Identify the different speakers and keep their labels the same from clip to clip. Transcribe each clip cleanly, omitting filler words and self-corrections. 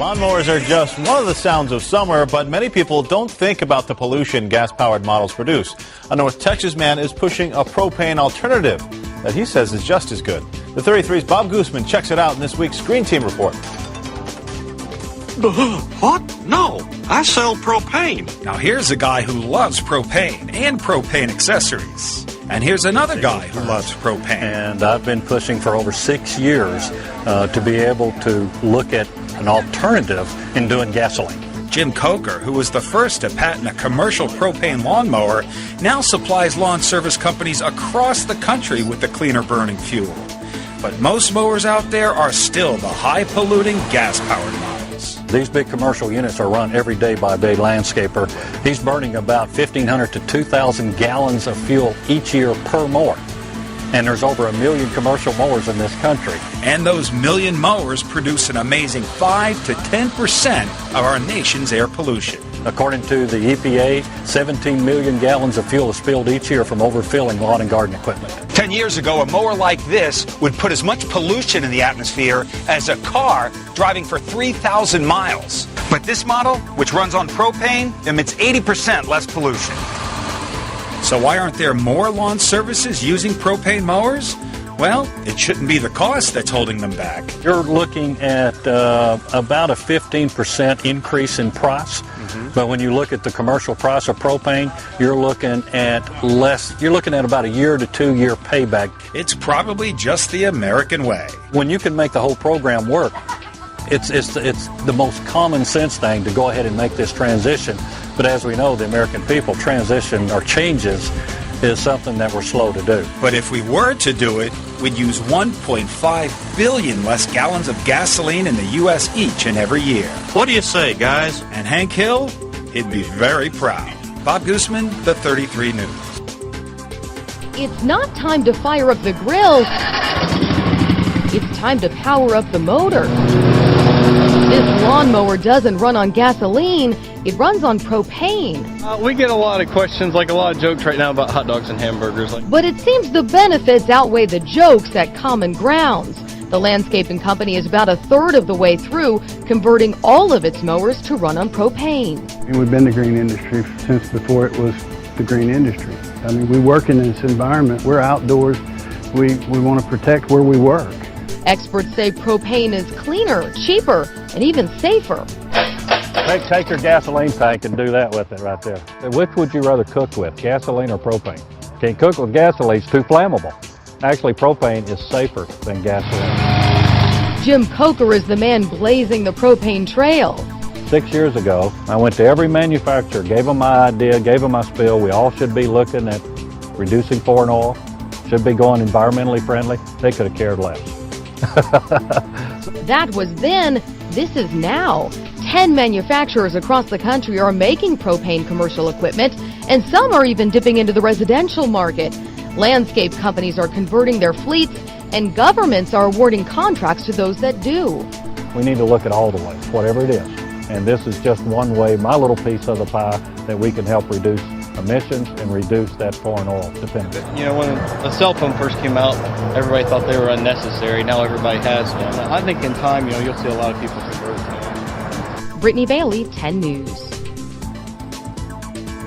Speaker 1: Lawnmowers are just one of the sounds of summer, but many people don't think about the pollution gas-powered models produce. A North Texas man is pushing a propane alternative that he says is just as good. The 33's Bob Guzman checks it out in this week's Green Team Report.
Speaker 2: What? No, I sell propane.
Speaker 3: Now here's a guy who loves propane and propane accessories. And here's another guy who loves propane.
Speaker 4: And I've been pushing for over 6 years to be able to look at an alternative in doing gasoline.
Speaker 3: Jim Coker, who was the first to patent a commercial propane lawnmower, now supplies lawn service companies across the country with the cleaner burning fuel. But most mowers out there are still the high-polluting gas-powered models.
Speaker 4: These big commercial units are run every day by a big landscaper. He's burning about 1,500 to 2,000 gallons of fuel each year per mower. And there's over 1 million commercial mowers in this country.
Speaker 3: And those million mowers produce an amazing 5 to 10% of our nation's air pollution.
Speaker 4: According to the EPA, 17 million gallons of fuel is spilled each year from overfilling lawn and garden equipment.
Speaker 5: 10 years ago, a mower like this would put as much pollution in the atmosphere as a car driving for 3,000 miles. But this model, which runs on propane, emits 80% less pollution.
Speaker 3: So why aren't there more lawn services using propane mowers? Well, it shouldn't be the cost that's holding them back.
Speaker 4: You're looking at about a 15% increase in price. But when you look at the commercial price of propane, you're looking at less. You're looking at about a 1 to 2 year payback.
Speaker 3: It's probably just the American way.
Speaker 4: When you can make the whole program work, it's the most common sense thing to go ahead and make this transition. But as we know, the American people, transition or changes is something that we're slow to do.
Speaker 3: But if we were to do it, we'd use 1.5 billion less gallons of gasoline in the U.S. each and every year.
Speaker 2: What do you say, guys?
Speaker 3: And Hank Hill, he'd be very proud. Bob Guzman, the 33 News.
Speaker 6: It's not time to fire up the grill. It's time to power up the motor. This lawnmower doesn't run on gasoline, it runs on propane.
Speaker 7: We get a lot of questions, like a lot of jokes right now about hot dogs and hamburgers.
Speaker 6: But it seems the benefits outweigh the jokes at Common Grounds. The landscaping company is about a third of the way through converting all of its mowers to run on propane.
Speaker 8: We've been in the green industry since before it was the green industry. I mean, we work in this environment. We're outdoors. We want to protect where we work.
Speaker 6: Experts say propane is cleaner, cheaper, and even safer.
Speaker 4: Take your gasoline tank and do that with it right there. Which would you rather cook with, gasoline or propane? Can't cook with gasoline, it's too flammable. Actually, propane is safer than gasoline.
Speaker 6: Jim Coker is the man blazing the propane trail.
Speaker 4: 6 years ago, I went to every manufacturer, gave them my idea, gave them my spiel. We all should be looking at reducing foreign oil, should be going environmentally friendly. They could have cared less.
Speaker 6: That was then, this is now. 10 manufacturers across the country are making propane commercial equipment, and some are even dipping into the residential market. Landscape companies are converting their fleets, and governments are awarding contracts to those that do.
Speaker 4: We need to look at all the ways, whatever it is. And this is just one way, my little piece of the pie, that we can help reduce emissions and reduce that foreign oil dependence.
Speaker 7: You know, when the cell phone first came out, everybody thought they were unnecessary. Now everybody has them. I think in time, you'll see a lot of people convert to them.
Speaker 6: Brittany Bailey, 10 News.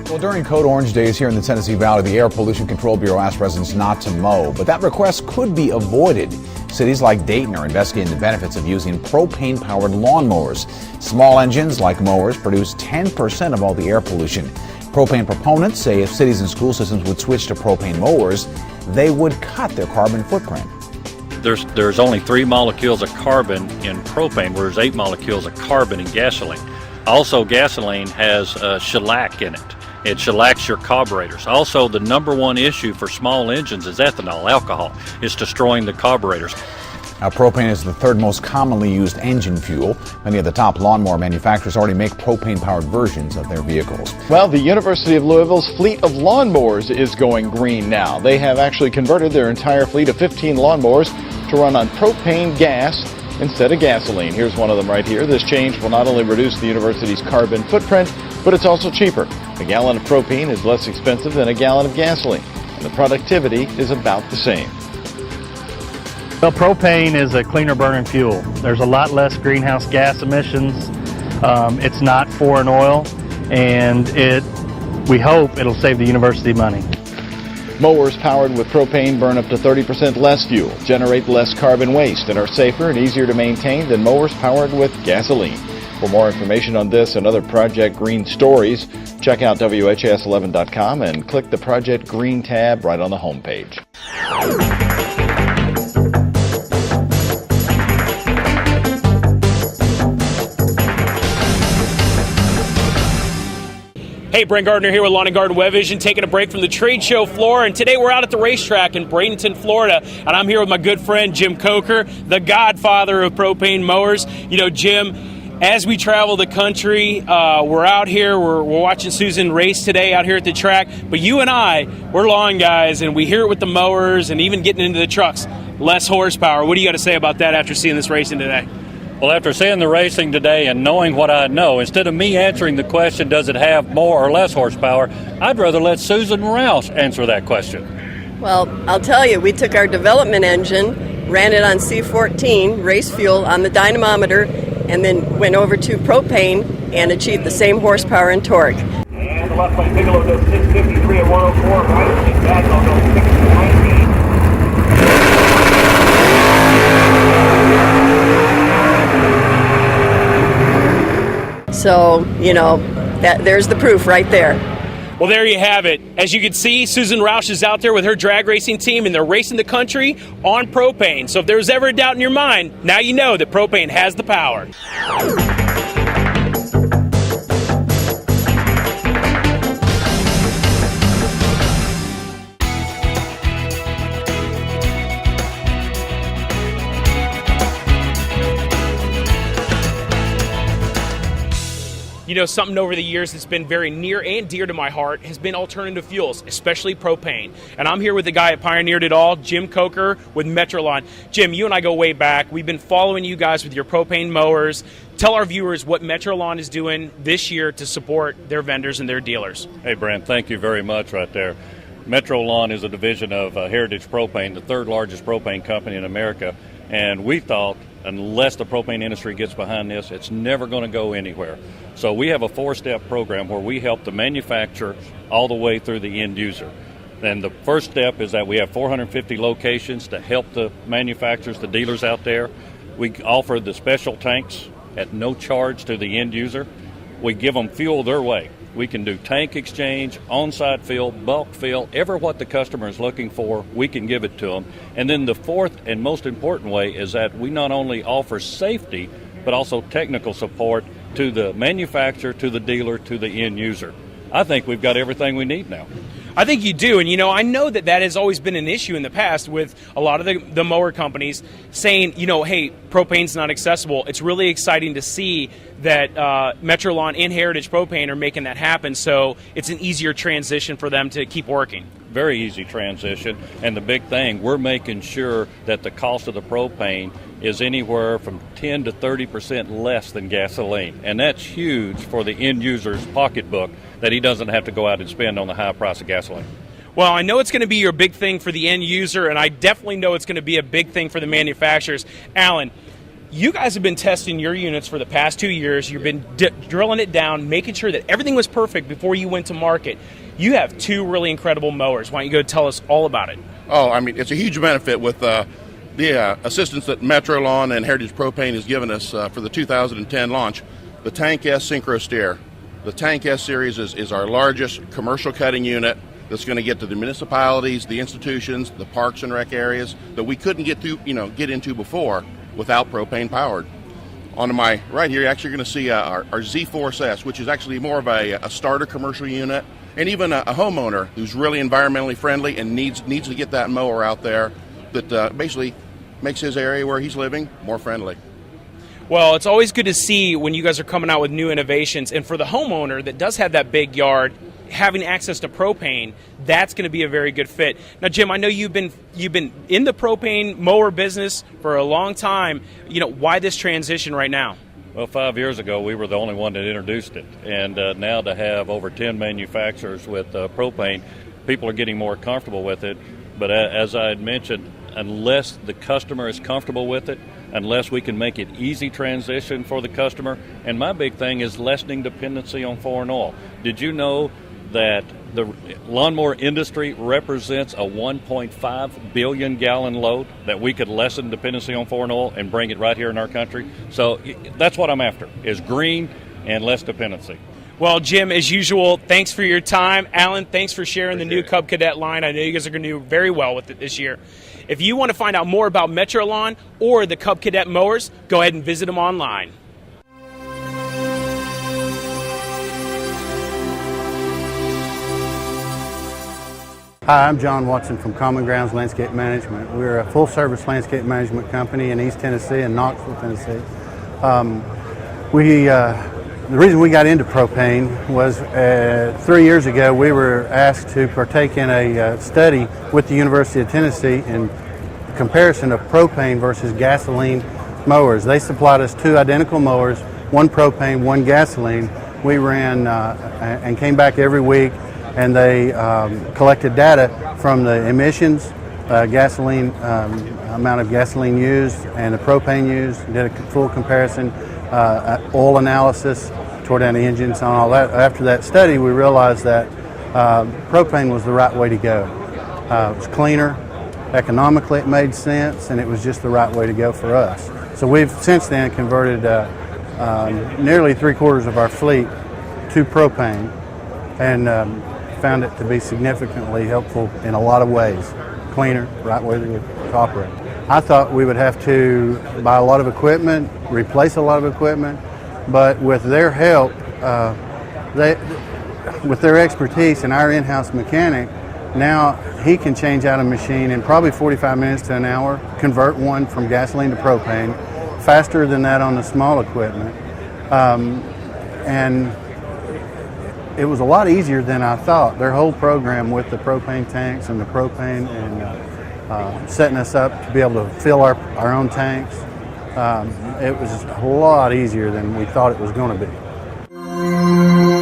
Speaker 9: Well, during Code Orange days here in the Tennessee Valley, the Air Pollution Control Bureau asked residents not to mow, but that request could be avoided. Cities like Dayton are investigating the benefits of using propane-powered lawnmowers. Small engines like mowers produce 10% of all the air pollution. Propane proponents say if cities and school systems would switch to propane mowers, they would cut their carbon footprint.
Speaker 4: There's only 3 molecules of carbon in propane, whereas 8 molecules of carbon in gasoline. Also, gasoline has shellac in it. It shellacks your carburetors. Also, the number one issue for small engines is ethanol, alcohol. It's destroying the carburetors.
Speaker 9: Now, propane is the third most commonly used engine fuel. Many of the top lawnmower manufacturers already make propane-powered versions of their vehicles.
Speaker 10: Well, the University of Louisville's fleet of lawnmowers is going green now. They have actually converted their entire fleet of 15 lawnmowers to run on propane gas instead of gasoline. Here's one of them right here. This change will not only reduce the university's carbon footprint, but it's also cheaper. A gallon of propane is less expensive than a gallon of gasoline, and the productivity is about the same.
Speaker 7: Well, propane is a cleaner burning fuel. There's a lot less greenhouse gas emissions. It's not foreign oil, and we hope it'll save the university money.
Speaker 10: Mowers powered with propane burn up to 30% less fuel, generate less carbon waste, and are safer and easier to maintain than mowers powered with gasoline. For more information on this and other Project Green stories, check out WHAS11.com and click the Project Green tab right on the homepage.
Speaker 11: Hey, Brent Gardner here with Lawn & Garden Web Vision, taking a break from the trade show floor, and today we're out at the racetrack in Bradenton, Florida, and I'm here with my good friend Jim Coker, the godfather of propane mowers. You know, Jim, as we travel the country, we're out here, we're watching Susan race today out here at the track, but you and I, we're lawn guys, and we hear it with the mowers and even getting into the trucks. Less horsepower. What do you got to say about that after seeing this racing today?
Speaker 4: Well, after seeing the racing today and knowing what I know, instead of me answering the question, does it have more or less horsepower, I'd rather let Susan Rouse answer that question.
Speaker 12: Well, I'll tell you, we took our development engine, ran it on C14, race fuel on the dynamometer, and then went over to propane and achieved the same horsepower and torque.
Speaker 13: And the left by Bigelow does 653 at 104, right? Dagnall does 619.
Speaker 12: So, you know, there's the proof right there.
Speaker 11: Well, there you have it. As you can see, Susan Roush is out there with her drag racing team, and they're racing the country on propane. So if there was ever a doubt in your mind, now you know that propane has the power. You know, something over the years that's been very near and dear to my heart has been alternative fuels, especially propane. And I'm here with the guy that pioneered it all, Jim Coker with Metrolawn. Jim, you and I go way back. We've been following you guys with your propane mowers. Tell our viewers what Metrolawn is doing this year to support their vendors and their dealers.
Speaker 4: Hey, Brent, thank you very much right there. Metrolawn is a division of Heritage Propane, the third largest propane company in America. And we thought, unless the propane industry gets behind this, it's never going to go anywhere. So we have a 4-step program where we help the manufacturer all the way through the end user. And the first step is that we have 450 locations to help the manufacturers, the dealers out there. We offer the special tanks at no charge to the end user. We give them fuel their way. We can do tank exchange, on-site fill, bulk fill, ever what the customer is looking for, we can give it to them. And then the fourth and most important way is that we not only offer safety, but also technical support to the manufacturer, to the dealer, to the end user. I think we've got everything we need now.
Speaker 11: I think you do, and you know, I know that has always been an issue in the past with a lot of the mower companies saying, you know, hey, propane's not accessible. It's really exciting to see that Metrolawn and Heritage Propane are making that happen, so it's an easier transition for them to keep working.
Speaker 4: Very easy transition, and the big thing, we're making sure that the cost of the propane is anywhere from 10 to 30% less than gasoline, and that's huge for the end user's pocketbook, that he doesn't have to go out and spend on the high price of gasoline.
Speaker 11: Well, I know it's going to be your big thing for the end user, and I definitely know it's going to be a big thing for the manufacturers. Alan, you guys have been testing your units for the past 2 years. You've been drilling it down, making sure that everything was perfect before you went to market. You have 2 really incredible mowers. Why don't you go tell us all about it?
Speaker 14: Oh, I mean, it's a huge benefit with the assistance that Metrolawn and Heritage Propane has given us for the 2010 launch. The Tank S Synchro Steer. The Tank S series is our largest commercial cutting unit that's going to get to the municipalities, the institutions, the parks and rec areas that we couldn't get into before without propane powered. On my right here, you're actually going to see our Z-Force S, which is actually more of a starter commercial unit, and even a homeowner who's really environmentally friendly and needs to get that mower out there that basically makes his area where he's living more friendly.
Speaker 11: Well, it's always good to see when you guys are coming out with new innovations, and for the homeowner that does have that big yard, having access to propane, that's going to be a very good fit. Now, Jim, I know you've been in the propane mower business for a long time. You know, why this transition right now?
Speaker 4: Well, 5 years ago, we were the only one that introduced it, and now to have over 10 manufacturers with propane, people are getting more comfortable with it. But as I had mentioned, unless the customer is comfortable with it, unless we can make it easy transition for the customer. And my big thing is lessening dependency on foreign oil. Did you know that the lawnmower industry represents a 1.5 billion gallon load, that we could lessen dependency on foreign oil and bring it right here in our country? So that's what I'm after, is green and less dependency.
Speaker 11: Well, Jim, as usual, thanks for your time. Alan, thanks for sharing the new Cub Cadet line. I know you guys are going to do very well with it this year. If you want to find out more about Metro Lawn or the Cub Cadet mowers, go ahead and visit them online.
Speaker 8: Hi, I'm John Watson from Common Grounds Landscape Management. We're a full-service landscape management company in East Tennessee and Knoxville, Tennessee. The reason we got into propane was 3 years ago we were asked to partake in a study with the University of Tennessee in comparison of propane versus gasoline mowers. They supplied us two identical mowers, one propane, one gasoline. We ran and came back every week, and they collected data from the emissions, gasoline, amount of gasoline used and the propane used, did a full comparison, oil analysis, tore down the engines and all that. After that study, we realized that propane was the right way to go. It was cleaner, economically it made sense, and it was just the right way to go for us. So we've since then converted nearly 3/4 of our fleet to propane, and found it to be significantly helpful in a lot of ways. Cleaner, right way to operate. I thought we would have to buy a lot of equipment, replace a lot of equipment, but with their help, with their expertise and our in-house mechanic, now he can change out a machine in probably 45 minutes to an hour, convert one from gasoline to propane, faster than that on the small equipment. And it was a lot easier than I thought. Their whole program with the propane tanks and the propane and setting us up to be able to fill our own tanks, it was a lot easier than we thought it was going to be.